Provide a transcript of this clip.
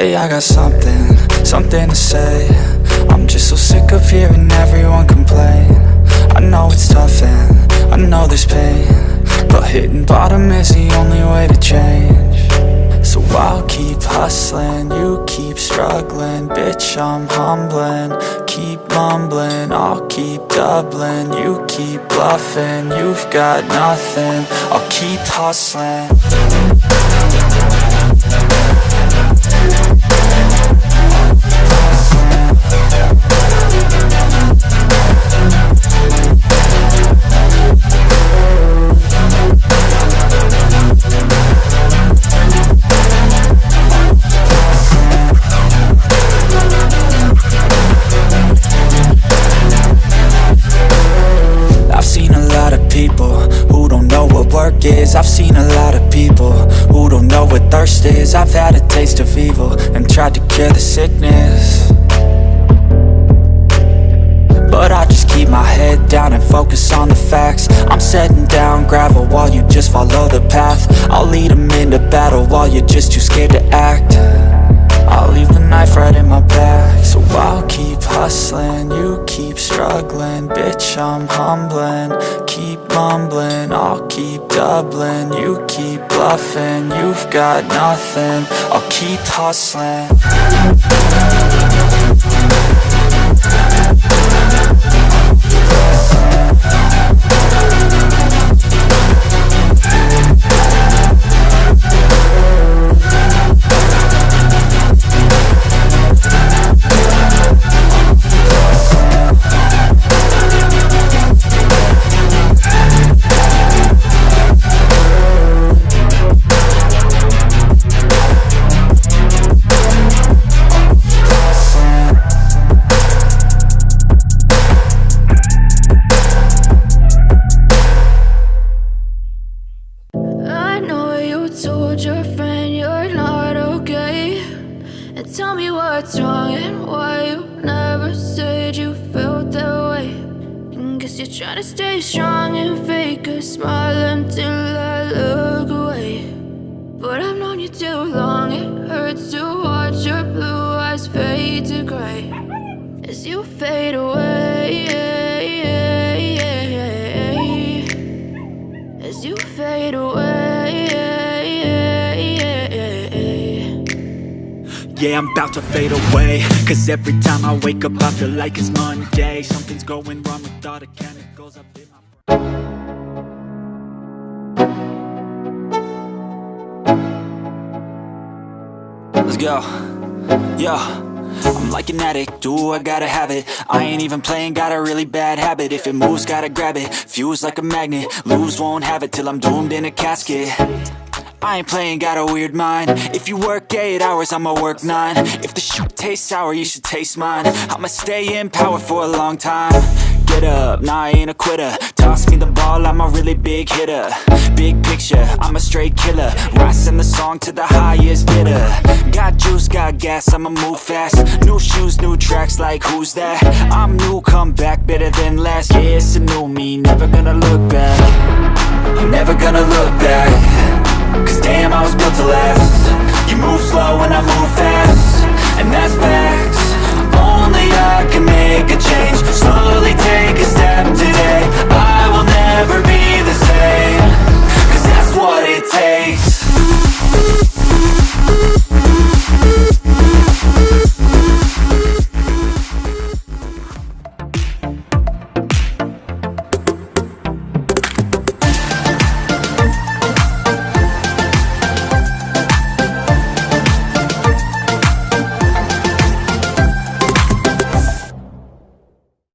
Hey, I got something to say. I'm just so sick of hearing everyone complain. I know it's tough and I know there's pain, but hitting bottom is the only way to change. So I'll keep hustling, you keep struggling. Bitch, I'm humbling, keep mumbling. I'll keep doubling, you keep bluffing. You've got nothing, I'll keep hustling. I've seen a lot of people who don't know what work is. I've seen a lot of people who don't know what thirst is. I've had a taste of evil and tried to cure the sickness, but I just keep my head down and focus on the facts. I'm setting down gravel while you just follow the path. I'll lead them into battle while you're just too scared to act. I'll leave the knife right in my back. So I'll keep hustling, you keep struggling. Bitch, I'm humbling, keep mumbling. I'll keep doubling, you keep bluffing. You've got nothing, I'll keep hustling. Tell me what's wrong and why you never said you felt that way. And guess you're trying to stay strong and fake a smile until I look away. But I've known you too long, it hurts to watch your blue eyes fade to gray as you fade away, as you fade away. Yeah, I'm about to fade away, cause every time I wake up I feel like it's Monday. Something's going wrong with all the chemicals up in my brain. Let's go, yo. I'm like an addict, do I gotta have it. I ain't even playing, got a really bad habit. If it moves, gotta grab it, fuse like a magnet. Lose, won't have it till I'm doomed in a casket. I ain't playing, got a weird mind. If you work 8 hours, I'ma work 9. If the shit tastes sour, you should taste mine. I'ma stay in power for a long time. Get up, nah, I ain't a quitter. Toss me the ball, I'm a really big hitter. Big picture, I'm a straight killer. Rising the song to the highest bidder. Got juice, got gas, I'ma move fast. New shoes, new tracks, like who's that? I'm new, come back, better than last. Yeah, it's a new me, never gonna look back. I'm never gonna look back, cause damn, I was built to last. You move slow and I move fast, and that's facts. Only I can make a change.